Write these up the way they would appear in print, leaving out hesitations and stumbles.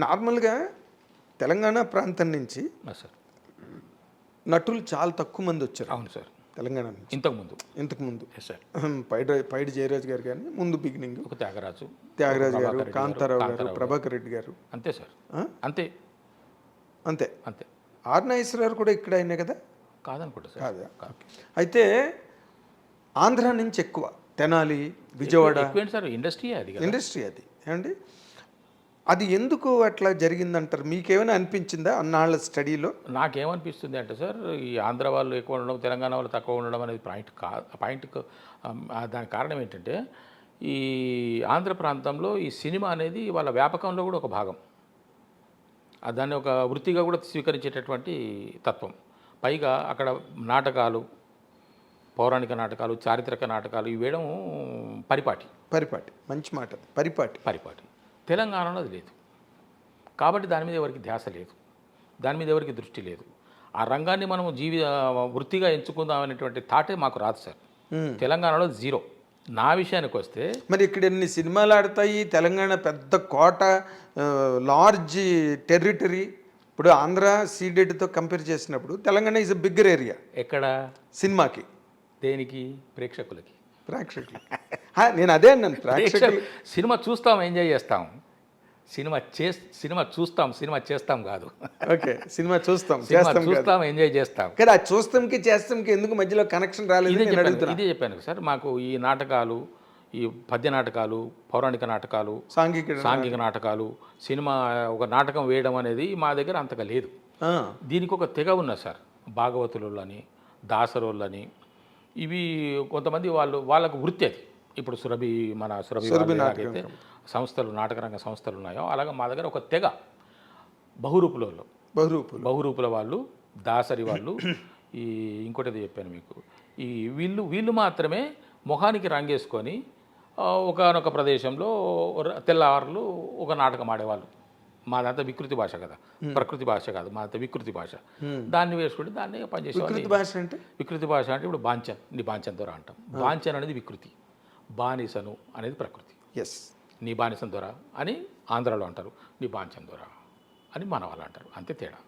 నార్మల్గా తెలంగాణ ప్రాంతం నుంచి సార్ నటులు చాలా తక్కువ మంది వచ్చారు. అవును సార్. తెలంగాణ నుంచి ఇంతకుముందు సార్ పైడి జయరాజ్ గారు కానీ ముందు బిగినింగ్ ఒక త్యాగరాజు గారు, కాంతారావు గారు, ప్రభాకర్ రెడ్డి గారు. అంతే సార్. అంతే అంతే అంతే ఆర్ నాగేశ్వరరావు కూడా ఇక్కడ అయినా కదా? కాదనుకుంటా సార్. కాదా? అయితే ఆంధ్ర నుంచి ఎక్కువ తెనాలి, విజయవాడ సార్ ఇండస్ట్రీ అది ఏమండి? అది ఎందుకు అట్లా జరిగిందంటారు? మీకేమైనా అనిపించిందా అన్నాళ్ళ స్టడీలో? నాకేమనిపిస్తుంది అంటే సార్, ఈ ఆంధ్ర వాళ్ళు ఎక్కువ ఉండడం, తెలంగాణ వాళ్ళు తక్కువ ఉండడం అనేది పాయింట్ దానికి కారణం ఏంటంటే, ఈ ఆంధ్ర ప్రాంతంలో ఈ సినిమా అనేది వాళ్ళ వ్యాపకంలో కూడా ఒక భాగం, దాన్ని ఒక వృత్తిగా కూడా స్వీకరించేటటువంటి తత్వం. పైగా అక్కడ నాటకాలు, పౌరాణిక నాటకాలు, చారిత్రక నాటకాలు ఇవి వేయడం పరిపాటి. మంచి మాట. పరిపాటి తెలంగాణలో అది లేదు. కాబట్టి దాని మీద ఎవరికి ధ్యాస లేదు, దాని మీద ఎవరికి దృష్టి లేదు. ఆ రంగాన్ని మనం వృత్తిగా ఎంచుకుందాం అనేటువంటి థాటే మాకు రాదు సార్. తెలంగాణలో జీరో. నా విషయానికి వస్తే మరి ఇక్కడ ఎన్ని సినిమాలు ఆడతాయి? తెలంగాణ పెద్ద కోట, లార్జ్ టెరిటరీ. ఇప్పుడు ఆంధ్ర సీడెడ్తో కంపేర్ చేసినప్పుడు Telangana is a bigger area. ఎక్కడ సినిమాకి? దేనికి? ప్రేక్షకులకి. నేను అదే అన్నాను. ప్రేక్షకులు సినిమా చూస్తాం, ఎంజాయ్ చేస్తాం. సినిమా చూస్తాం, సినిమా చేస్తాం కాదు. ఓకే, సినిమా చూస్తాం, ఎంజాయ్ చేస్తాం. కానీ ఆ చూస్తాంకి చేస్తాంకి ఎందుకు మధ్యలో కనెక్షన్ రాలేదు? ఇదే చెప్పాను సార్. మాకు ఈ నాటకాలు, ఈ పద్య నాటకాలు, పౌరాణిక నాటకాలు, సాంఘిక నాటకాలు, సినిమా ఒక నాటకం వేయడం అనేది మా దగ్గర అంతగా లేదు. దీనికి ఒక తెగ ఉన్నా సార్. భాగవతులని, దాసరోళ్ళని, ఇవి కొంతమంది వాళ్ళకు వృత్తి అది. ఇప్పుడు సురభి అయితే సంస్థలు, నాటకరంగ సంస్థలు ఉన్నాయో అలాగే మా దగ్గర ఒక తెగ బహురూపుల వాళ్ళు, దాసరి వాళ్ళు, ఈ ఇంకోటి చెప్పాను మీకు, ఈ వీళ్ళు మాత్రమే మొహానికి రంగేసుకొని ఒకనొక ప్రదేశంలో తెల్లవారులు ఒక నాటకం ఆడేవాళ్ళు. మాదంతా వికృతి భాష కదా, ప్రకృతి భాష కాదు, మాదంతా వికృతి భాష. దాన్ని వేసుకుంటే దాన్ని పనిచేసేవాళ్ళు. వికృతి భాష అంటే ఇప్పుడు బాంచన్, నీ బాంచన్ దొర అంటాం. బాంచన్ అనేది వికృతి, బానిసను అనేది ప్రకృతి. నీ బానిసన్ దొర అని ఆంధ్రాలో అంటారు, నీ బాంచన్ దొర అని మన వాళ్ళు అంటారు. అంతే తేడా.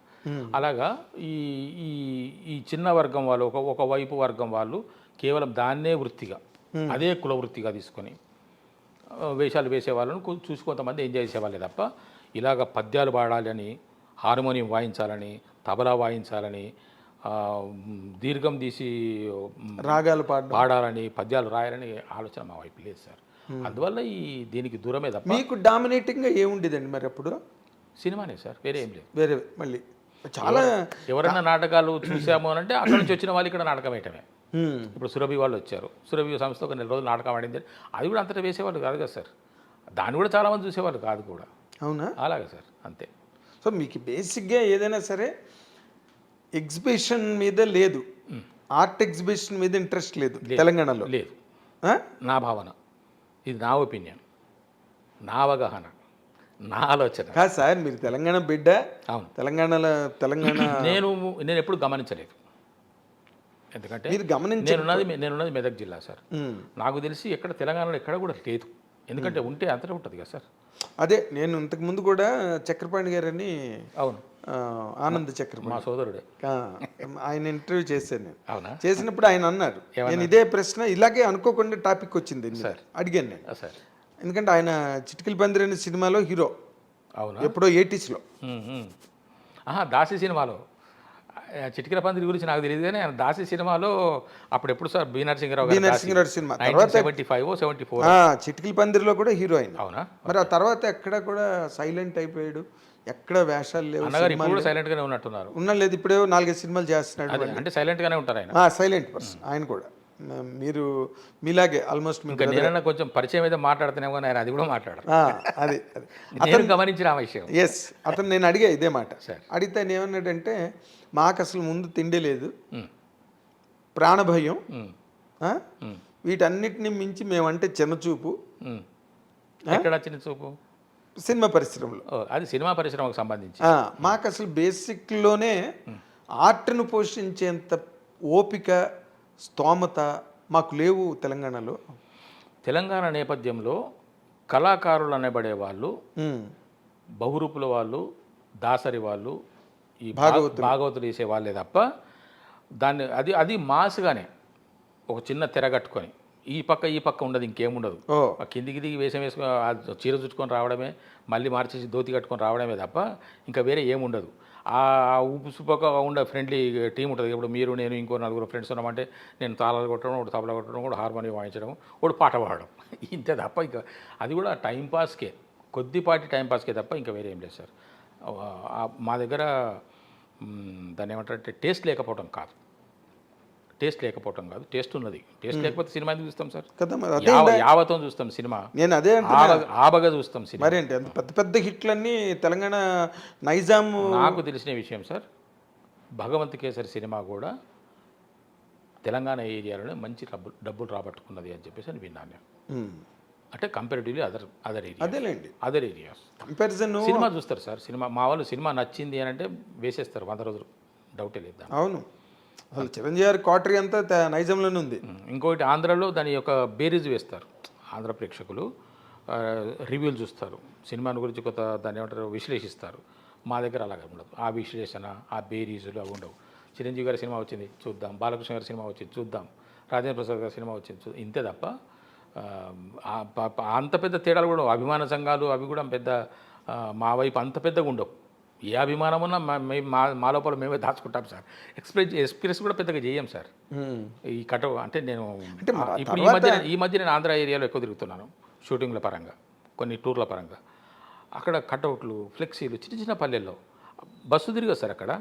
అలాగా ఈ ఈ చిన్న వర్గం వాళ్ళు, ఒక వైపు వర్గం వాళ్ళు కేవలం దాన్నే వృత్తిగా, అదే కుల వృత్తిగా తీసుకొని వేషాలు వేసేవాళ్ళను చూసి కొంతమంది ఎంజాయ్ చేసేవాళ్ళే తప్ప, ఇలాగ పద్యాలు పాడాలని, హార్మోనియం వాయించాలని, తబలా వాయించాలని, దీర్ఘం తీసి రాగాలు పాడాలని, పద్యాలు రాయాలని ఆలోచన మా వైపు లేదు సార్. అందువల్ల దీనికి దూరమే తప్ప. మీకు డామినేటింగ్గా ఏముండేదండి మరి అప్పుడు? సినిమానే సార్, వేరే ఏం లేదు. వేరే మళ్ళీ చాలా ఎవరైనా నాటకాలు చూసాము అని అంటే అక్కడ నుంచి వచ్చిన వాళ్ళు ఇక్కడ నాటకం వేయటమే. ఇప్పుడు సురభి వాళ్ళు వచ్చారు, సురభి సంస్థ ఒక 4 రోజులు నాటకం ఆడింది, అది కూడా అంతటా వేసేవాళ్ళు కాదు కదా సార్. దాన్ని కూడా చాలామంది చూసేవాళ్ళు కాదు కూడా. అవునా? అలాగే సార్, అంతే. సో మీకు బేసిక్గా ఏదైనా సరే ఎగ్జిబిషన్ మీద లేదు, ఆర్ట్ ఎగ్జిబిషన్ మీద ఇంట్రెస్ట్ లేదు తెలంగాణలో? లేదు, నా భావన, ఇది నా ఒపీనియన్, నా అవగాహన, నా ఆలోచన. కాదు సార్, మీరు తెలంగాణ బిడ్డ. అవును, తెలంగాణ నేను ఎప్పుడు గమనించలేదు. ఎందుకంటే నేనున్నది మెదక్ జిల్లా సార్. నాకు తెలిసి ఎక్కడ తెలంగాణలో ఎక్కడ కూడా లేదు. ఎందుకంటే ఉంటే అంతటా ఉంటుంది కదా సార్. అదే నేను ఇంతకుముందు కూడా చక్రపాణి గారని, అవును, ఆనంద్ చక్రపాణి మా సోదరుడే, ఆయన ఇంటర్వ్యూ చేశాను నేను. అవునా? చేసినప్పుడు ఆయన అన్నారు, నేను ఇదే ప్రశ్న ఇలాగే అనుకోకుండా టాపిక్ వచ్చింది సార్, అడిగాను నేను సార్. ఎందుకంటే ఆయన చిటికల పందిరి అనే సినిమాలో హీరో. అవునా? ఎప్పుడో 80sలో. దాసి సినిమాలో. చిటికల పందిరి గురించి నాకు తెలియదు కానీ ఆయన దాసి సినిమాలో అప్పుడు ఎప్పుడు sir B Narasimharao cinema 75-74 Chitikala పందిరిలో కూడా హీరో అయింది. అవునా? మరి ఆ తర్వాత ఎక్కడ కూడా సైలెంట్ అయిపోయాడు, ఎక్కడ వేషాలు లేవు. ఇప్పుడు సైలెంట్ గానే ఉన్నట్టున్నారు. లేదు, ఇప్పుడే 4-5 సినిమాలు చేస్తున్నాడు. అంటే సైలెంట్ గానే ఉంటారు ఆయన. సైలెంట్ పర్సన్ ఆయన కూడా. మీరు మీలాగే ఆల్మోస్ట్. నేనన్నా కొంచెం పరిచయం అయితే మాట్లాడుతున్నాం కానీ ఆయన అది కూడా మాట్లాడారు. అది అతను గమనించిన ఆ విషయం. అతను నేను అడిగా ఇదే మాట. అడిగితే ఆయన ఏమన్నాడంటే, మాకు అసలు ముందు తిండి లేదు, ప్రాణభయం, వీటన్నిటిని మించి మేమంటే చిన్నచూపు. ఎక్కడ చిన్న చూపు? సినిమా పరిశ్రమలో. అది సినిమా పరిశ్రమకు సంబంధించి మాకు అసలు బేసిక్లోనే ఆర్ట్ను పోషించేంత ఓపిక, స్తోమత మాకు లేవు తెలంగాణ నేపథ్యంలో కళాకారులు అనబడే వాళ్ళు బహురూపుల వాళ్ళు, దాసరి వాళ్ళు, ఈ భాగవతులు వేసే వాళ్ళే తప్ప దాన్ని అది అది మాస్గానే ఒక చిన్న తెర కట్టుకొని ఈ పక్క ఉండదు, ఇంకేముండదు. కిందికి దిగి వేషం వేసుకొని చీర చుట్టుకొని రావడమే, మళ్ళీ మార్చేసి ధోతి కట్టుకొని రావడమే తప్ప ఇంకా వేరే ఏముండదు. ఆ ఉప్పుసుపక్క ఉండే ఫ్రెండ్లీ టీం ఉంటుంది. ఇప్పుడు మీరు, నేను, ఇంకో నలుగురు ఫ్రెండ్స్ ఉన్నామంటే నేను తాళాలు కొట్టడం, ఒకటి తబలా కొట్టడం, ఒకటి హార్మోనియం వాయించడం, ఒకటి పాట పాడడం, ఇంతే తప్ప ఇంకా అది కూడా టైంపాస్కే, కొద్దిపాటి టైంపాస్కే తప్ప ఇంకా వేరే ఏం లేదు సార్. మా దగ్గర దాన్ని ఏమంటారంటే టేస్ట్ లేకపోవడం కాదు, టేస్ట్ ఉన్నది. టేస్ట్ లేకపోతే సినిమా ఎందుకు చూస్తాం సార్? యావతం చూస్తాం సినిమా, నేను అదే ఆబగా చూస్తాం సినిమా. మరి ఏంటి అంత పెద్ద పెద్ద హిట్లన్నీ తెలంగాణ నైజాం. నాకు తెలిసిన విషయం సార్, భగవంత్ కేసరి సినిమా కూడా తెలంగాణ ఏరియాలోనే మంచి డబ్బులు రాబట్టుకున్నది అని చెప్పేసి అని విన్నాను నేను. అంటే comparatively other areas comparison cinema చూస్తారు సార్. మా వాళ్ళు సినిమా నచ్చింది అని అంటే వేసేస్తారు 100 రోజులు, డౌటే లేదు. అవును, అసలు చిరంజీవి గారి క్వార్టరీ అంతా నైజంలోనే ఉంది. ఇంకోటి ఆంధ్రాలో దాని యొక్క బేరీజ్ వేస్తారు ఆంధ్ర ప్రేక్షకులు, రివ్యూలు చూస్తారు, సినిమాను గురించి కొత్త దాన్ని ఏమంటారు విశ్లేషిస్తారు. మా దగ్గర అలాగే ఉండదు. ఆ విశ్లేషణ, ఆ బేరీజులు అవి ఉండవు. చిరంజీవి గారి సినిమా వచ్చింది చూద్దాం, బాలకృష్ణ గారి సినిమా వచ్చింది చూద్దాం, రాజేంద్ర ప్రసాద్ గారి సినిమా వచ్చింది ఇంతే తప్ప అంత పెద్ద తేడాలు కూడా అభిమాన సంఘాలు అవి కూడా పెద్ద మా వైపు అంత పెద్దగా ఉండవు. ఏ అభిమానం ఉన్నా మా లోపల మేమే దాచుకుంటాం సార్. ఎక్స్ప్రెస్ కూడా పెద్దగా చేయం సార్. ఈ అంటే నేను ఇప్పుడు ఈ మధ్య నేను ఆంధ్ర ఏరియాలో ఎక్కువ తిరుగుతున్నాను షూటింగ్ల పరంగా, కొన్ని టూర్ల పరంగా. అక్కడ కటౌట్లు, ఫ్లెక్సీలు చిన్న చిన్న పల్లెల్లో బస్సు తిరిగదు సార్. అక్కడ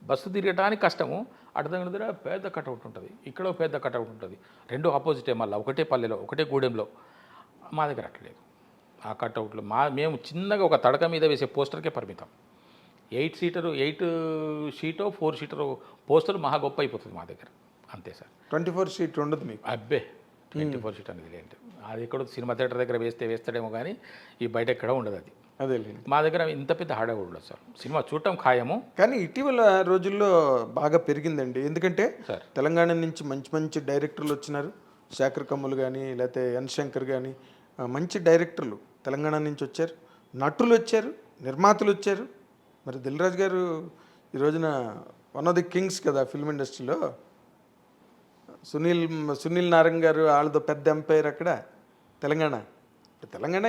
బస్సు తిరగడానికి కష్టము. దగ్గర పెద్ద కటౌట్ ఉంటుంది, ఇక్కడ పెద్ద కటౌట్ ఉంటుంది, రెండు ఆపోజిటే, మళ్ళీ ఒకటే పల్లెలో ఒకటే గూడెంలో. మా దగ్గర అట్లేదు. ఆ కటౌట్లు మేము చిన్నగా ఒక తడక మీద వేసే పోస్టర్కే పరిమితం. 8 షీటో 4 షీటో పోస్టర్ మహా గొప్ప అయిపోతుంది మా దగ్గర, అంతే సార్. 24 షీట్ ఉండదు మీకు? అబ్బే 24 షీట్ అనేది లేదు. అది ఎక్కడో సినిమా థియేటర్ దగ్గర వేస్తాడేమో కానీ ఈ బయట ఎక్కడ ఉండదు అది. అదే మా దగ్గర ఇంత పెద్ద హడావుడి ఉండదు సార్. సినిమా చూడటం ఖాయము. కానీ ఇటీవల రోజుల్లో బాగా పెరిగిందండి. ఎందుకంటే తెలంగాణ నుంచి మంచి మంచి డైరెక్టర్లు వచ్చినారు. శేఖర్ కమ్ములు కానీ, లేకపోతే ఎన్ శంకర్ కానీ, మంచి డైరెక్టర్లు తెలంగాణ నుంచి వచ్చారు. నటులు వచ్చారు, నిర్మాతలు వచ్చారు. మరి దిల్ రాజు గారు ఈ రోజున వన్ ఆఫ్ ది కింగ్స్ కదా ఫిల్మ్ ఇండస్ట్రీలో. సునీల్ నారంగ్ గారు వాళ్ళతో పెద్ద ఎంపైర్ అక్కడ Telangana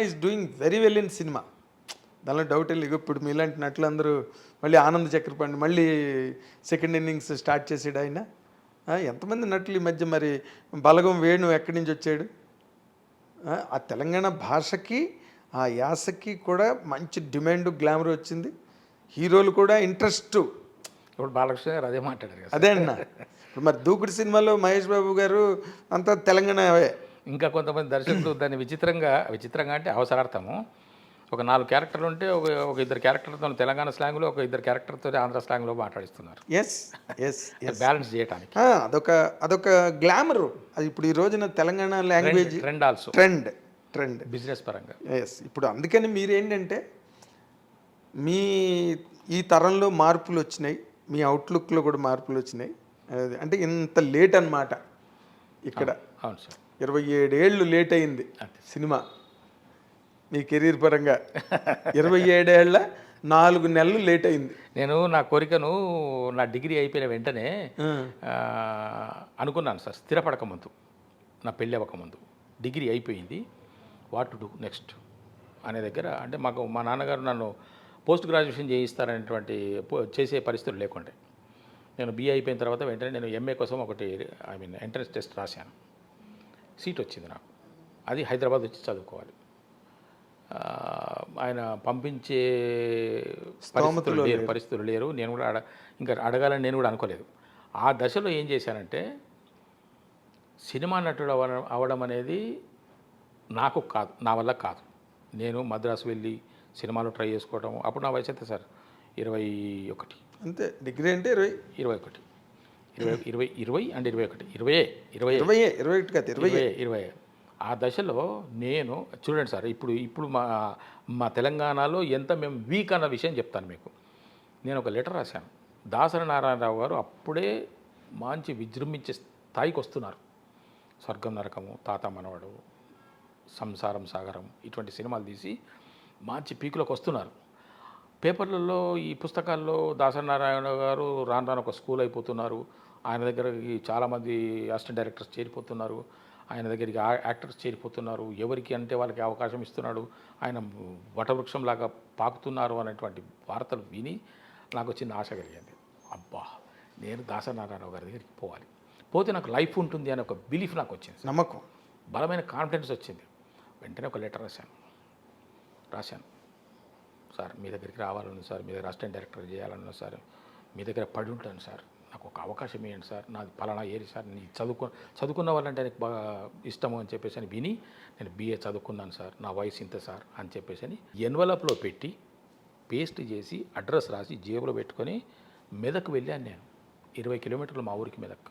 is doing very well in cinema, దానిలో డౌట్ లేదు. ఇప్పుడు మీలాంటి నటులు అందరూ మళ్ళీ ఆనంద్ చక్రపాణి మళ్ళీ సెకండ్ ఇన్నింగ్స్ స్టార్ట్ చేసాడు ఆయన. ఎంతమంది నటులు ఈ మధ్య. మరి బలగం వేణు ఎక్కడి నుంచి వచ్చాడు. ఆ తెలంగాణ భాషకి, ఆ యాసకి కూడా మంచి డిమాండ్, గ్లామర్ వచ్చింది. హీరోలు కూడా ఇంట్రెస్ట్. ఇప్పుడు బాలకృష్ణ గారు అదే మాట్లాడారు. అదే అన్న. ఇప్పుడు మరి దూకుడు సినిమాలో మహేష్ బాబు గారు అంతా తెలంగాణవే. ఇంకా కొంతమంది దర్శకులు దాన్ని విచిత్రంగా అంటే అవసరార్థము ఒక 4 క్యారెక్టర్లు ఉంటే ఒక 2 క్యారెక్టర్తో తెలంగాణ స్లాంగ్లో, ఒక 2 క్యారెక్టర్తో ఆంధ్ర స్లాంగ్లో మాట్లాడిస్తున్నారు. బ్యాలెన్స్ చేయడానికి అదొక గ్లామర్. అది ఇప్పుడు ఈ రోజున తెలంగాణ లాంగ్వేజ్ ట్రెండ్ బిజినెస్ పరంగా. ఇప్పుడు అందుకని మీరేంటంటే ఈ తరంలో మార్పులు వచ్చినాయి, మీ అవుట్లుక్లో కూడా మార్పులు వచ్చినాయి. అంటే ఇంత లేట్ అన్నమాట ఇక్కడ. అవును సార్, 27 ఏళ్ళు లేట్ అయింది సినిమా మీ కెరీర్ పరంగా. 27 ఏళ్ళ 4 నెలలు లేట్ అయింది. నేను నా కోరికను నా డిగ్రీ అయిపోయిన వెంటనే అనుకున్నాను సార్, స్థిరపడక ముందు, నా పెళ్ళి అవ్వక ముందు. డిగ్రీ అయిపోయింది, వాట్ టు డూ నెక్స్ట్ అనే దగ్గర. అంటే మా నాన్నగారు నన్ను పోస్ట్ గ్రాడ్యుయేషన్ చేయిస్తారనేటువంటి చేసే పరిస్థితులు లేకుండే. నేను BA అయిపోయిన తర్వాత వెంటనే నేను MA కోసం ఎంట్రన్స్ టెస్ట్ రాశాను. సీట్ వచ్చింది నాకు. అది హైదరాబాద్ వచ్చి చదువుకోవాలి. ఆయన పంపించే పరిస్థితులు లేరు. నేను కూడా ఇంకా అడగాలని నేను కూడా అనుకోలేదు. ఆ దశలో ఏం చేశానంటే, సినిమా నటుడు అవ్వడం అనేది నాకు కాదు, నా వల్ల కాదు. నేను మద్రాసు వెళ్ళి సినిమాలో ట్రై చేసుకోవడం. అప్పుడు నా వయసు అయితే సార్ 21 అంతే. డిగ్రీ అంటే 21 అండ్ 20. ఆ దశలో నేను చూడండి సార్, ఇప్పుడు మా తెలంగాణలో ఎంత మేము వీక్ అన్న విషయం చెప్తాను మీకు. నేను ఒక లెటర్ రాశాను. దాసరి నారాయణరావు గారు అప్పుడే మంచి విజృంభించే స్థాయికి వస్తున్నారు. స్వర్గం నరకము, తాత మనవడు, సంసారం సాగరం ఇటువంటి సినిమాలు తీసి మంచి పీకులోకి వస్తున్నారు. పేపర్లలో ఈ పుస్తకాల్లో దాసనారాయణ గారు రాను రాను ఒక స్కూల్ అయిపోతున్నారు, ఆయన దగ్గరికి చాలామంది అసిస్టెంట్ డైరెక్టర్స్ చేరిపోతున్నారు, ఆయన దగ్గరికి యాక్టర్స్ చేరిపోతున్నారు, ఎవరికి అంటే వాళ్ళకి అవకాశం ఇస్తున్నాడు, ఆయన వటవృక్షంలాగా పాకుతున్నారు అనేటువంటి వార్తలు విని నాకు వచ్చిన ఆశ కలిగింది. అబ్బా, నేను దాసనారాయణరావు గారి దగ్గరికి పోవాలి, పోతే నాకు లైఫ్ ఉంటుంది అనే ఒక బిలీఫ్ నాకు వచ్చింది, నమ్మకం, బలమైన కాన్ఫిడెన్స్ వచ్చింది. వెంటనే ఒక లెటర్ రాశాను, సార్ మీ దగ్గరికి రావాలన్నా సార్, మీ దగ్గర అసిస్టెంట్ డైరెక్టర్ చేయాలన్నా సార్, మీ దగ్గర పడి ఉంటాను సార్, నాకు ఒక అవకాశం ఇవ్వండి సార్, నాది పలానా ఏరి సార్, నీ చదువుకున్న వాళ్ళంటే నాకు బాగా ఇష్టము అని చెప్పేసి అని విని, నేను BA చదువుకున్నాను సార్, నా వయసు ఇంత సార్ అని చెప్పేసి అని ఎన్వలప్లో పెట్టి పేస్ట్ చేసి అడ్రస్ రాసి జేబులో పెట్టుకొని మెదక్ వెళ్ళాను నేను. 20 కిలోమీటర్లు మా ఊరికి మెదక్,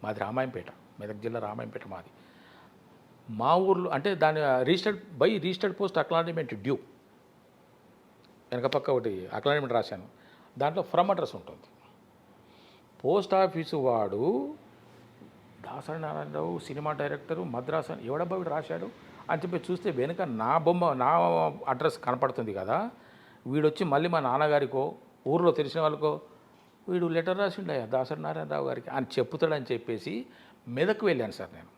మాది రామాయంపేట, మెదక్ జిల్లా రామాయంపేట మాది. మా ఊర్లో అంటే దాని రిజిస్టర్డ్ పోస్ట్ అక్నాలజ్మెంట్ డ్యూ వెనక పక్క ఒకటి అక్నాలజ్మెంట్ రాశాను, దాంట్లో ఫ్రమ్ అడ్రస్ ఉంటుంది. పోస్ట్ ఆఫీసు వాడు దాసనారాయణరావు సినిమా డైరెక్టరు మద్రాసు అని ఎవడబ్బా వీడు రాశాడు అని చెప్పి చూస్తే వెనుక నా బొమ్మ, నా అడ్రస్ కనపడుతుంది కదా, వీడొచ్చి మళ్ళీ మా నాన్నగారికో ఊర్లో తెలిసిన వాళ్ళకో వీడు లెటర్ రాసిండయ్యా దాసనారాయణరావు గారికి అని చెప్పుతాడని చెప్పేసి మెదక్ వెళ్ళాను సార్. నేను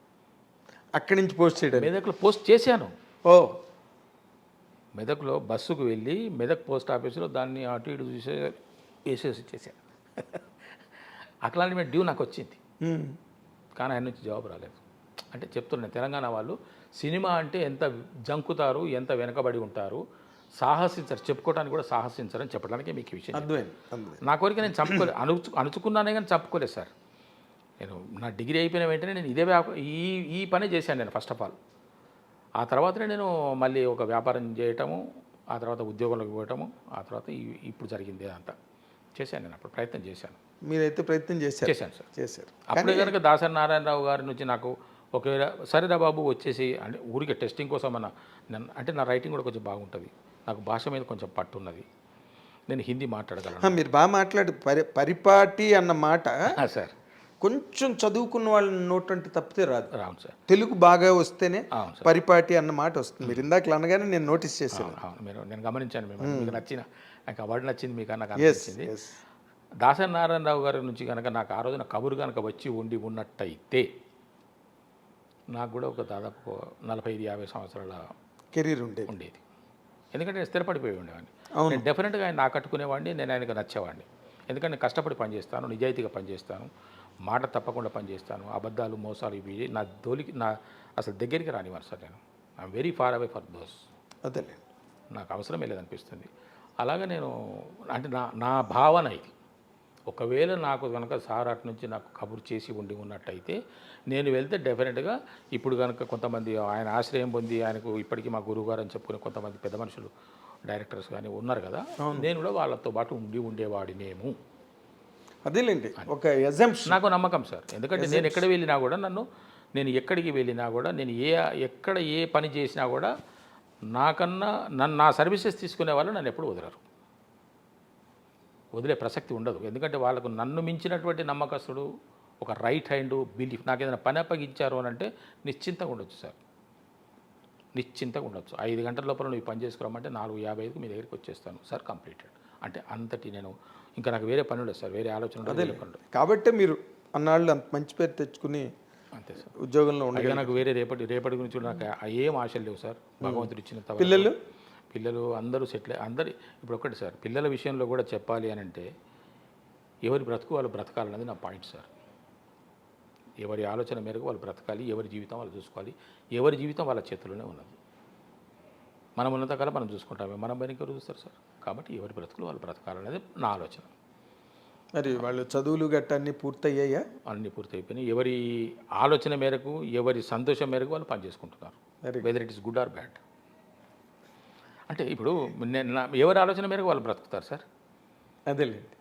అక్కడి నుంచి పోస్ట్ చేయడం, మెదక్లో పోస్ట్ చేశాను. ఓ మెదక్లో బస్సుకు వెళ్ళి మెదక్ పోస్ట్ ఆఫీసులో దాన్ని అటు ఇటు వేసేసి ఇచ్చేసాను. అక్నాలజ్మెంట్ డ్యూ నాకు వచ్చింది, కానీ ఆయన నుంచి జవాబు రాలేదు. అంటే చెప్తున్నాను, తెలంగాణ వాళ్ళు సినిమా అంటే ఎంత జంకుతారు, ఎంత వెనకబడి ఉంటారు, సాహసించరు, చెప్పుకోవడానికి కూడా సాహసించరని చెప్పడానికే మీకు ఈ విషయం. నా కోరిక నేను అణుచుకున్నానే కానీ చెప్పుకోలేదు సార్. నేను నా డిగ్రీ అయిపోయిన వెంటనే నేను ఇదే ఈ పనే చేశాను నేను ఫస్ట్ ఆఫ్ ఆల్. ఆ తర్వాతనే నేను మళ్ళీ ఒక వ్యాపారం చేయటము, ఆ తర్వాత ఉద్యోగంలోకి పోవటము, ఆ తర్వాత ఇప్పుడు జరిగింది అంతా చేశాను. నేను అప్పుడు ప్రయత్నం చేశాను. మీరైతే ప్రయత్నం చేశాను సార్, చేశారు. అప్పుడే కనుక దాసనారాయణరావు గారి నుంచి నాకు ఒకవేళ సరేరా బాబు వచ్చేసి అంటే ఊరికి టెస్టింగ్ కోసం అంటే నా రైటింగ్ కూడా కొంచెం బాగుంటుంది, నాకు భాష మీద కొంచెం పట్టు ఉన్నది, నేను హిందీ మాట్లాడగలను. మీరు బాగా మాట్లాడు పరిపాటి అన్న మాట సార్ కొంచెం చదువుకున్న వాళ్ళ నోటంటే తప్పితే రాదు. అవును సార్, తెలుగు బాగా వస్తేనే అవును సార్, పరిపాటి అన్న మాట వస్తుంది. మీరు ఇందాక అనగానే నేను నోటీస్ చేశాను. అవును, నేను గమనించాను. మీకు నచ్చిన నాకు ఆ వర్డ్ నచ్చింది, మీకు నాకు అనిపించింది. దాసనారాయణరావు గారి నుంచి కనుక నాకు ఆ రోజున కబురు కనుక వచ్చి ఉన్నట్టయితే నాకు కూడా ఒక దాదాపు 45-50 సంవత్సరాల కెరీర్ ఉండేది. ఎందుకంటే నేను స్థిరపడిపోయి ఉండేవాడిని. నేను డెఫినెట్గా ఆయన ఆకట్టుకునేవాడిని, నేను ఆయనకు నచ్చేవాడిని. ఎందుకంటే నేను కష్టపడి పనిచేస్తాను, నిజాయితీగా పనిచేస్తాను, మాట తప్పకుండా పనిచేస్తాను, అబద్ధాలు మోసాలు ఇవి నా అసలు దగ్గరికి రానివ్వను సార్. నేను I'm very far away for those. అదే నాకు అవసరమే లేదనిపిస్తుంది. అలాగే నేను అంటే నా భావన ఇది. ఒకవేళ నాకు కనుక సార్ అటు నుంచి నాకు కబురు చేసి ఉన్నట్టయితే నేను వెళ్తే డెఫినెట్గా ఇప్పుడు కనుక కొంతమంది ఆయన ఆశ్రయం పొంది ఆయనకు ఇప్పటికీ మా గురువుగారు అని చెప్పుకునే కొంతమంది పెద్ద మనుషులు డైరెక్టర్స్ కానీ ఉన్నారు కదా, నేను కూడా వాళ్ళతో పాటు ఉండేవాడినేమో. అదేలేండి, ఒక ఎగ్జాంప్షన్. నాకు నమ్మకం సార్. ఎందుకంటే నేను ఎక్కడ వెళ్ళినా కూడా నేను ఎక్కడికి వెళ్ళినా కూడా నేను ఎక్కడ ఏ పని చేసినా కూడా నాకన్నా నా సర్వీసెస్ తీసుకునే వాళ్ళు నన్ను ఎప్పుడు వదిలే ప్రసక్తి ఉండదు. ఎందుకంటే వాళ్ళకు నన్ను మించినటువంటి నమ్మకస్తుడు, ఒక రైట్ హ్యాండ్ బిలీఫ్. నాకు ఏదైనా పని అప్పగించారు అని అంటే నిశ్చింతగా ఉండొచ్చు సార్, నిశ్చింతగా ఉండొచ్చు. 5 గంటల లోపల నువ్వు పని చేసుకురామంటే 4:55కి మీ దగ్గరికి వచ్చేస్తాను సార్, కంప్లీటెడ్ అంటే అంతటి. నేను ఇంకా నాకు వేరే పని ఉండదు సార్, వేరే ఆలోచన ఉండదు. కాబట్టి మీరు అన్నాళ్ళు అంత మంచి పేరు తెచ్చుకుని అంతే సార్, ఉద్యోగంలో ఉండగా నాకు వేరే రేపటి గురించి నాకు ఏం ఆశలు లేవు సార్. భగవంతుడు ఇచ్చిన పిల్లలు అందరూ అందరి ఇప్పుడు ఒకటి సార్, పిల్లల విషయంలో కూడా చెప్పాలి అని అంటే ఎవరి బ్రతుకు వాళ్ళు బ్రతకాలన్నది నా పాయింట్ సార్. ఎవరి ఆలోచన మేరకు వాళ్ళు బ్రతకాలి, ఎవరి జీవితం వాళ్ళు చూసుకోవాలి, ఎవరి జీవితం వాళ్ళ చేతుల్లోనే ఉన్నది. మనం ఉన్నంతకాలం మనం చూసుకుంటామే, మనం పైన ఎవరు చూస్తారు సార్. కాబట్టి ఎవరి బ్రతుకులు వాళ్ళు బ్రతకాలనేది నా ఆలోచన. మరి వాళ్ళు చదువులు గట్ట అన్నీ పూర్తయ్యాయా? అన్నీ పూర్తయిపోయినాయి. ఎవరి ఆలోచన మేరకు, ఎవరి సంతోషం మేరకు వాళ్ళు పనిచేసుకుంటున్నారు, whether it is good or bad. అంటే ఇప్పుడు ఎవరి ఆలోచన మేరకు వాళ్ళు బ్రతుకుతారు సార్. అదేలేండి,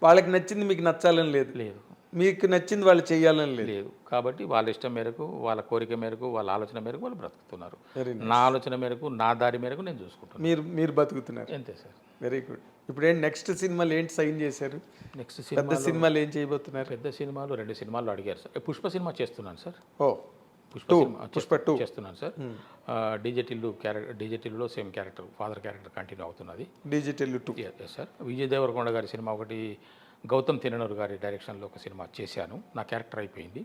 వాళ్ళకి నచ్చింది మీకు నచ్చాలని లేదు, మీకు నచ్చింది వాళ్ళు చేయాలని లేదు. కాబట్టి వాళ్ళ ఇష్టం మేరకు, వాళ్ళ కోరిక మేరకు, వాళ్ళ ఆలోచన మేరకు వాళ్ళు బ్రతుకుతున్నారు. నా ఆలోచన మేరకు, నా దారి మేరకు నేను చూసుకుంటున్నాను. మీరు బతుకుతున్నారు. అంతే సార్. Very good. ఇప్పుడు నెక్స్ట్ సినిమాలు ఏంటి సైన్ చేశారు? నెక్స్ట్ పెద్ద సినిమాలు ఏం చేయబోతున్నారు? పెద్ద సినిమాలు 2 సినిమాలు అడిగారు సార్. పుష్ప సినిమా చేస్తున్నాను సార్. పుష్ప 2 చేస్తున్నాను సార్. డీజే టిల్లులో same character, father character continue అవుతున్నది. Digital 2. Yes sir. Vijay Deverakonda గారి సినిమా ఒకటి, గౌతమ్ తిన్ననూరు గారి డైరెక్షన్లో ఒక సినిమా చేశాను, నా క్యారెక్టర్ అయిపోయింది.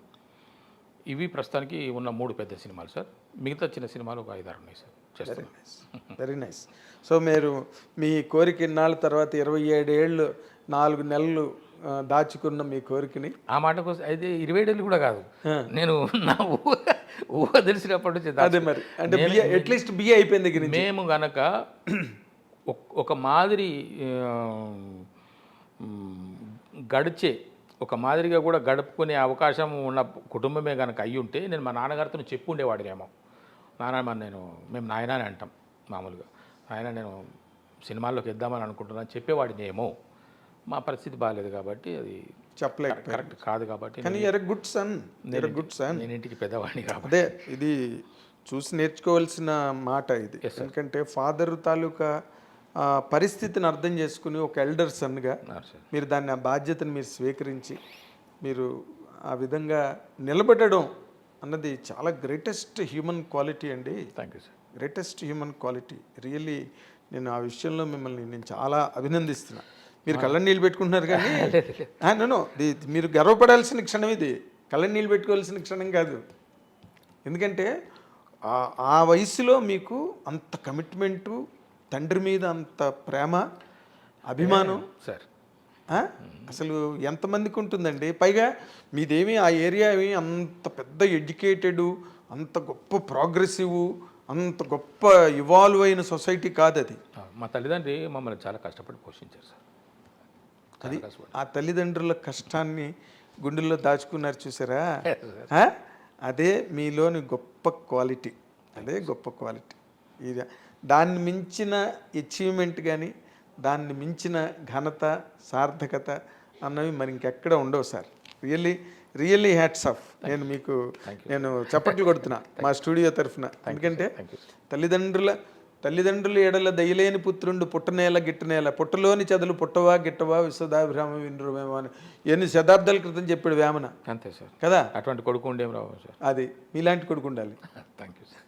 ఇవి ప్రస్తుతానికి ఉన్న 3 పెద్ద సినిమాలు సార్. మిగతా చిన్న సినిమాలు ఒక 5-6 ఉన్నాయి సార్, చేస్తున్నాను. Very nice. సో మీరు మీ కోరిక ఇన్నాళ్ళ తర్వాత 27 ఏళ్ళు 4 నెలలు దాచుకున్న మీ కోరికని ఆ మాట కోసం అయితే 27 ఏళ్ళు కూడా కాదు, నేను నా ఊహ తెలిసినప్పటి నుంచి అదే మరి అంటే బిఏ అట్లీస్ట్ బిఏ అయిపోయిన దగ్గర నుంచి మేము గనక ఒక మాదిరి గడిచే ఒక మాదిరిగా కూడా గడుపుకునే అవకాశం ఉన్న కుటుంబమే కనుక అయ్యి ఉంటే నేను మా నాన్నగారితో చెప్పి ఉండేవాడినేమో. మేము నాయన అని అంటాం మామూలుగా, ఆయన నేను సినిమాల్లోకి వెద్దామని అనుకుంటున్నాను చెప్పేవాడినేమో. మా పరిస్థితి బాగాలేదు కాబట్టి అది చెప్పలేక కరెక్ట్ కాదు కాబట్టి. కానీ గుడ్ సన్, నేను ఇంటికి పెద్దవాడిని కాబట్టి అదే ఇది చూసి నేర్చుకోవాల్సిన మాట ఇది. ఎందుకంటే ఫాదర్ తాలూకా పరిస్థితిని అర్థం చేసుకుని ఒక ఎల్డర్ సన్గా మీరు దాన్ని, ఆ బాధ్యతను మీరు స్వీకరించి మీరు ఆ విధంగా నిలబడడం అన్నది చాలా గ్రేటెస్ట్ హ్యూమన్ క్వాలిటీ అండి. Thank you sir. Greatest human quality. Really నేను ఆ విషయంలో మిమ్మల్ని నేను చాలా అభినందిస్తున్నా. మీరు కళ్ళ నీళ్ళు పెట్టుకుంటున్నారు కానీ నో మీరు గర్వపడాల్సిన క్షణం ఇది, కళ్ళ నీళ్ళు పెట్టుకోవాల్సిన క్షణం కాదు. ఎందుకంటే ఆ వయసులో మీకు అంత కమిట్మెంటు, తండ్రి మీద అంత ప్రేమ, అభిమానం సార్ అసలు ఎంతమందికి ఉంటుందండి. పైగా మీదేమి ఆ ఏరియా ఏమి అంత పెద్ద ఎడ్యుకేటెడ్, అంత గొప్ప ప్రోగ్రెసివ్, అంత గొప్ప ఇవాల్వ్ అయిన సొసైటీ కాదు అది. మా తల్లిదండ్రి మమ్మల్ని చాలా కష్టపడి పోషించారు సార్. అది ఆ తల్లిదండ్రుల కష్టాన్ని గుండెల్లో దాచుకున్నారు చూసారా, అదే మీలోని గొప్ప క్వాలిటీ, అదే గొప్ప క్వాలిటీ. ఇది దాన్ని మించిన అచీవ్మెంట్ కానీ దాన్ని మించిన ఘనత, సార్థకత అన్నవి మరి ఇంకెక్కడ ఉండవు సార్. Really hats off. నేను చప్పట్లు కొడుతున్నా మా స్టూడియో తరఫున. ఎందుకంటే తల్లిదండ్రుల ఎడల దయలేని పుత్రుండు పుట్టనేల గిట్టనేల, పుట్టలోని చదులు పుట్టవా గిట్టవా విశ్వదాభిరామ వినరుమేమో అని ఎన్ని శతాబ్దాల క్రితం చెప్పాడు వేమన. అంతే సార్ కదా, అటువంటి కొడుకు ఉండేం రావు సార్. అది మీలాంటి కొడుకు ఉండాలి. Thank you sir.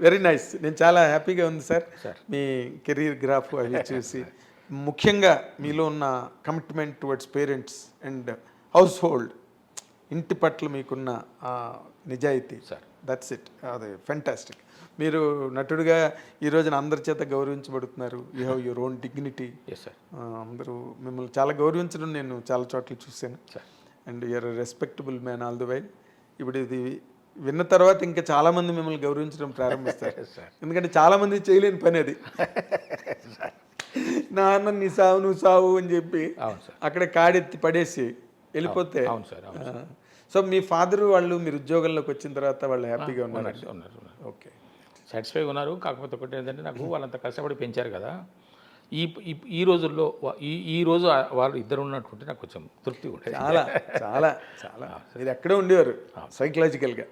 Very nice. నేను చాలా హ్యాపీగా ఉంది సార్ మీ కెరీర్ గ్రాఫ్ అవి చూసి. ముఖ్యంగా మీలో ఉన్న commitment towards parents and household, ఇంటి పట్ల మీకున్న నిజాయితీ సార్, దట్స్ ఇట్. అది ఫెంటాస్టిక్. మీరు నటుడిగా ఈ రోజున అందరి చేత గౌరవించబడుతున్నారు. You have your own dignity. అందరూ మిమ్మల్ని చాలా గౌరవించడం నేను చాలా చోట్ల చూశాను. And you're respectable man all the while. ఇప్పుడు ఇది విన్న తర్వాత ఇంకా చాలామంది మిమ్మల్ని గౌరవించడం ప్రారంభిస్తారు. ఎందుకంటే చాలామంది చేయలేని పని అది. నాన్న నీ సావు నువ్వు సావు అని చెప్పి అక్కడ కాడెత్తి పడేసి వెళ్ళిపోతే. సో మీ ఫాదర్ వాళ్ళు మీరు ఉద్యోగంలోకి వచ్చిన తర్వాత వాళ్ళు హ్యాపీగా ఉన్నారు? ఓకే, సాటిస్ఫైగా ఉన్నారు. కాకపోతే ఒకటి ఏంటంటే నాకు వాళ్ళంత కష్టపడి పెంచారు కదా, ఈ రోజుల్లో ఈ రోజు వాళ్ళు ఇద్దరు ఉన్నట్టుంటే నాకు కొంచెం తృప్తి ఉంటుంది. చాలా చాలా చాలా. మీరు ఎక్కడే ఉండేవారు సైకలాజికల్గా.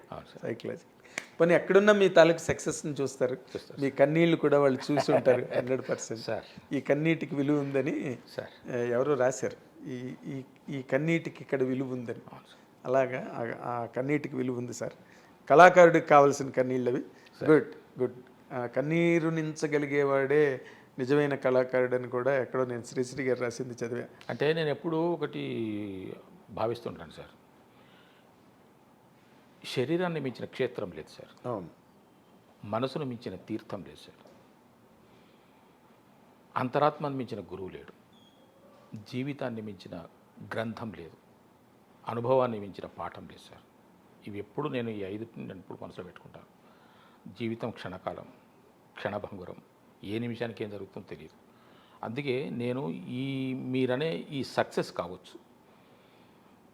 పోనీ ఎక్కడున్నా మీ తాలూకు సక్సెస్ని చూస్తారు. మీ కన్నీళ్ళు కూడా వాళ్ళు చూసి ఉంటారు 100%. సార్ ఈ కన్నీటికి విలువ ఉందని సార్ ఎవరో రాశారు. ఈ కన్నీటికి ఇక్కడ విలువ ఉందని. అలాగా ఆ కన్నీటికి విలువ ఉంది సార్. కళాకారుడికి కావాల్సిన కన్నీళ్ళు అవి. గుడ్. కన్నీరు నించగలిగేవాడే నిజమైన కళాకారుడు అని కూడా ఎక్కడో నేను శ్రీశ్రీ గారు రాసింది చదివా. అంటే నేను ఎప్పుడూ ఒకటి భావిస్తుంటాను సార్, శరీరాన్ని మించిన క్షేత్రం లేదు సార్. అవును. మనసును మించిన తీర్థం లేదు సార్. అంతరాత్మను మించిన గురువు లేడు. జీవితాన్ని మించిన గ్రంథం లేదు. అనుభవాన్ని మించిన పాఠం లేదు సార్. ఇవి ఎప్పుడు నేను ఈ 5 నేను ఎప్పుడు మనసులో పెట్టుకుంటాను. జీవితం క్షణకాలం, క్షణభంగురం, ఏ నిమిషానికి ఏం జరుగుతుందో తెలియదు. అందుకే నేను మీరనే ఈ సక్సెస్ కావచ్చు,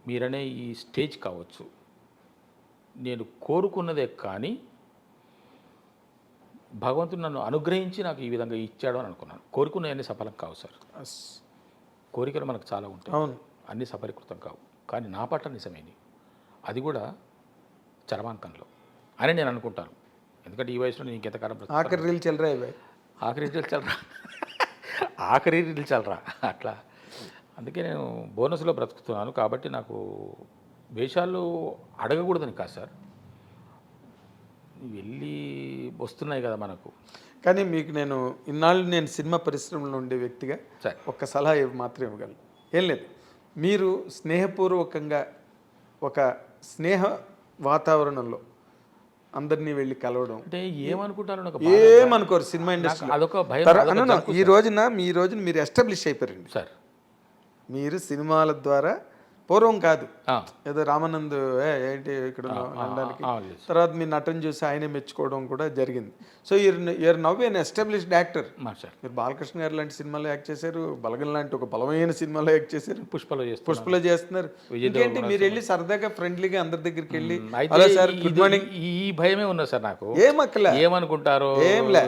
మీరనే ఈ స్టేజ్ కావచ్చు, నేను కోరుకున్నదే కానీ భగవంతుడు నన్ను అనుగ్రహించి నాకు ఈ విధంగా ఇచ్చాడు అని అనుకున్నాను. కోరుకున్నవన్నీ సఫలం కావు సార్. కోరికలు మనకు చాలా ఉంటాయి, అన్నీ సఫలీకృతం కావు. కానీ నా పట్ల నిజమైనవి, అది కూడా చరమాంకంలో అని నేను అనుకుంటాను. ఎందుకంటే ఈ వయసులో నేను ఇంకెంతకాలం ఆఖరి రీల్ చల్లరా అట్లా. అందుకే నేను బోనస్లో బ్రతుకుతున్నాను. కాబట్టి నాకు వేషాలు అడగకూడదని కాదు సార్, వెళ్ళి వస్తున్నాయి కదా మనకు. కానీ మీకు నేను ఇన్నాళ్ళు నేను సినిమా పరిశ్రమలో ఉండే వ్యక్తిగా సరే. ఒక్క సలహా మాత్రం ఇవ్వగలను. ఏం లేదు, మీరు స్నేహపూర్వకంగా ఒక స్నేహ వాతావరణంలో అందరినీ వెళ్ళి కలవడం అంటే ఏమనుకుంటారు నాకు ఏమనుకోరు సినిమా ఇండస్ట్రీ. అదొక భయం. ఈ రోజున మీరు ఎస్టాబ్లిష్ అయిపోయారండి. సార్ మీరు సినిమాల ద్వారా పూర్వం కాదు, ఆ, ఏదో రామానంద్ ఏంటి ఇక్కడ అనడానికి yes. తర్వాత మీ నటన చూసి ఆయనే మెచ్చుకోవడం కూడా జరిగింది. So you're now an established actor. Sir మీరు బాలకృష్ణ గారు లాంటి సినిమాలో యాక్ట్ చేశారు, బలగం లాంటి ఒక బలమైన సినిమాలో యాక్ట్ చేశారు, పుష్పలో చేస్తారు. పుష్పలో చేస్తున్నారు. ఇంకేంటి, మీరు వెళ్ళి సరదాగా ఫ్రెండ్లీగా అందరి దగ్గరికి వెళ్ళి అయితే హలో సార్ గుడ్ మార్నింగ్, ఈ భయమే ఉన్నది సార్ నాకు. ఏమక్కల ఏమనుకుంటారు ఏంలే.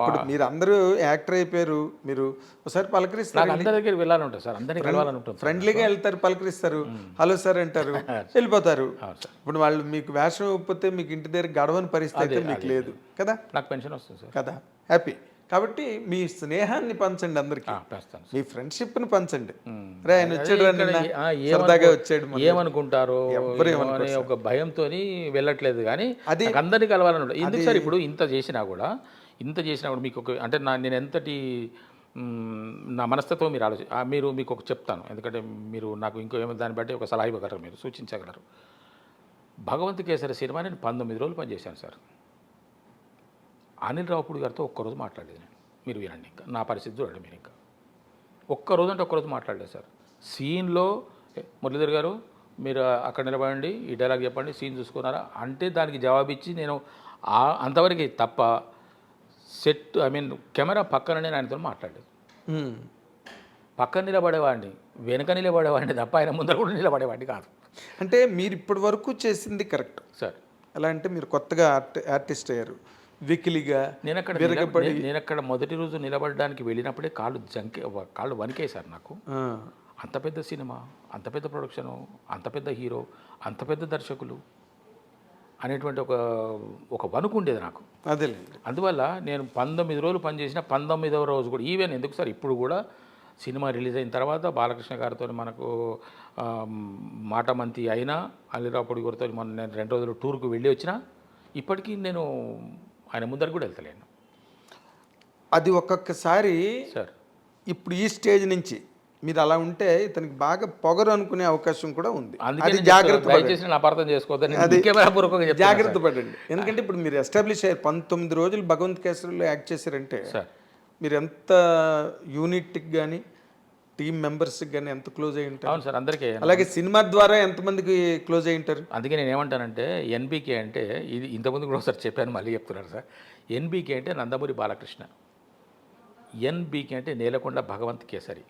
ఇప్పుడు మీరు అందరూ యాక్టర్ అయిపోయారు, మీరు ఒకసారి పలకరిస్తారు, నాకు అందరి దగ్గరికి వెళ్ళాలని ఉంటుంది సార్, అందరినీ కలవాలని ఉంటుంది. ఫ్రెండ్లీగా వెళ్తారు, పలకరిస్తారు, హలో సార్ అంటారు, వెళ్ళిపోతారు. ఇప్పుడు వాళ్ళు మీకు వేషం ఇవ్వకపోతే మీకు ఇంటి దగ్గర గడవని పరిస్థితి అయితే మీకు లేదు కదా, నాకు పెన్షన్ వస్తుంది సార్ కదా, హ్యాపీ. కాబట్టి మీ స్నేహాన్ని పంచండి అందరికి, పెస్తాను. మీ ఫ్రెండ్షిప్ని పంచండి. రే ఆయన వచ్చాడు రా నిన్న, సరదాగా వచ్చాడు, ఏమనుకుంటారు అనే ఒక భయంతో వెళ్ళట్లేదు. కానీ అది నాకు అందరినీ కలవాలని ఉంటుంది. ఎందుకు సార్ ఇప్పుడు ఇంత చేసినా కూడా మీకు ఒక అంటే నేను ఎంతటి నా మనస్తత్వం మీరు మీకు ఒక చెప్తాను. ఎందుకంటే మీరు నాకు ఇంకో ఏమో దాన్ని బట్టి ఒక సలహా ఇవ్వగలరు, మీరు సూచించగలరు. భగవంత్ కేసరి సినిమా నేను 19 రోజులు పనిచేశాను సార్. అనిల్ రావుపూడి గారితో ఒక్కరోజు మాట్లాడలేదు నేను. మీరు వినండి, ఇంకా నా పరిస్థితి చూడండి మీరు. ఇంకా ఒక్కరోజు అంటే ఒక్కరోజు మాట్లాడలేదు సార్. సీన్లో మురళీధర్ గారు మీరు అక్కడ నిలబడండి, ఈ డైలాగ్ చెప్పండి, సీన్ చూసుకున్నారా అంటే దానికి జవాబిచ్చి నేను అంతవరకు తప్ప సెట్ కెమెరా పక్కన నేను ఆయనతో మాట్లాడలేదు. పక్కన నిలబడేవాడిని, వెనక నిలబడేవాడిని తప్ప ఆయన ముందర కూడా నిలబడేవాడిని కాదు. అంటే మీరు ఇప్పటి వరకు చేసింది కరెక్ట్ సార్. ఎలా అంటే మీరు కొత్తగా ఆర్టిస్ట్ అయ్యారు, వికిలిగా నేను అక్కడ మొదటి రోజు నిలబడడానికి వెళ్ళినప్పుడే కాళ్ళు వణికాయి సార్ నాకు. అంత పెద్ద సినిమా, అంత పెద్ద ప్రొడక్షను, అంత పెద్ద హీరో, అంత పెద్ద దర్శకులు అనేటువంటి ఒక వణుకు ఉండేది నాకు. అదేలేండి. అందువల్ల నేను 19 రోజులు పనిచేసిన 19వ రోజు కూడా ఈవెన్ ఎందుకు సార్ ఇప్పుడు కూడా సినిమా రిలీజ్ అయిన తర్వాత బాలకృష్ణ గారితో మనకు మాటమంతి అయినా, అనిల్రావుపూడి గారితో నేను 2 రోజులు టూర్కు వెళ్ళి వచ్చినా ఇప్పటికీ నేను ఆయన ముందర కూడా వెళ్తలేను. అది ఒక్కొక్కసారి సార్ ఇప్పుడు ఈ స్టేజ్ నుంచి మీరు అలా ఉంటే ఇతనికి బాగా పొగరు అనుకునే అవకాశం కూడా ఉంది. అది జాగ్రత్త పడండి. ఎందుకంటే ఇప్పుడు మీరు ఎస్టాబ్లిష్ అయ్యారు, 19 రోజులు భగవంత్ కేసరిలో యాక్ట్ చేశారంటే మీరు ఎంత యూనిట్కి కానీ టీమ్ మెంబర్స్కి కానీ ఎంత క్లోజ్ అయ్యి ఉంటారు. అవును సార్, అందరికీ. అలాగే సినిమా ద్వారా ఎంతమందికి క్లోజ్ అయ్యి ఉంటారు. అందుకే నేను ఏమంటానంటే ఎన్బీకే అంటే ఇది ఇంతకుముందు కూడా ఒకసారి చెప్పాను, మళ్ళీ చెప్తున్నారు సార్. ఎన్బీకే అంటే నందమూరి బాలకృష్ణ, ఎన్బీకే అంటే నేలకొండ భగవంత్ కేసరి,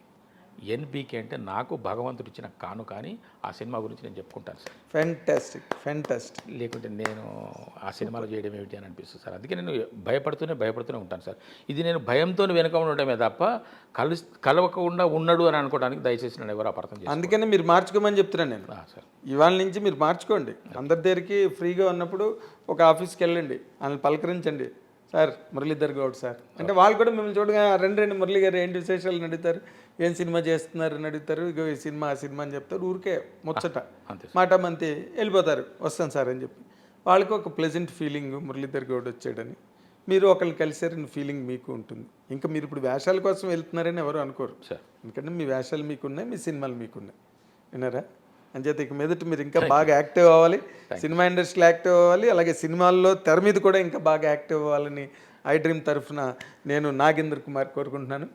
ఎన్బీకే అంటే నాకు భగవంతుడు ఇచ్చిన కాను. కానీ ఆ సినిమా గురించి నేను చెప్పుకుంటాను సార్. ఫ్యాంటాస్టిక్. లేకుంటే నేను ఆ సినిమాలో చేయడం ఏమిటి అని అనిపిస్తుంది సార్. అందుకే నేను భయపడుతూనే ఉంటాను సార్. ఇది నేను భయంతో వెనుక ఉండటమే తప్ప కలవకుండా ఉన్నాడు అని అనుకోవడానికి దయచేసి నేను ఎవరు అపార్థం చేస్తాను. అందుకనే మీరు మార్చుకోమని చెప్తున్నాను నేను సార్. ఇవాళ నుంచి మీరు మార్చుకోండి. అందరి దగ్గరికి ఫ్రీగా ఉన్నప్పుడు ఒక ఆఫీస్కి వెళ్ళండి, వాళ్ళని పలకరించండి. సార్ మురళీధర్ గౌడ్ సార్ అంటే వాళ్ళు కూడా మిమ్మల్ని చూడగా రెండు మురళీ గారు ఏంటి విశేషాలు అడుగుతారు, ఏం సినిమా చేస్తున్నారు అని అడుగుతారు. ఇగో ఈ సినిమా ఆ సినిమా అని చెప్తారు, ఊరికే ముచ్చట మాటమంతే వెళ్ళిపోతారు, వస్తాను సార్ అని చెప్పి. వాళ్ళకి ఒక ప్లెజెంట్ ఫీలింగ్ మురళీధర్ గౌడ్ వచ్చాడని, మీరు ఒకళ్ళు కలిసారని ఫీలింగ్ మీకు ఉంటుంది. ఇంకా మీరు ఇప్పుడు వేషాల కోసం వెళ్తున్నారని ఎవరు అనుకోరు సార్, ఎందుకంటే మీ వేషాలు మీకున్నాయి, మీ సినిమాలు మీకున్నాయి. విన్నారా? అంచేత ఇక మీదట మీరు ఇంకా బాగా యాక్టివ్ అవ్వాలి, సినిమా ఇండస్ట్రీలో యాక్టివ్ అవ్వాలి, అలాగే సినిమాల్లో తెర మీద కూడా ఇంకా బాగా యాక్టివ్ అవ్వాలని ఐ డ్రీమ్ తరఫున నేను నాగేంద్ర కుమార్ కోరుకుంటున్నాను.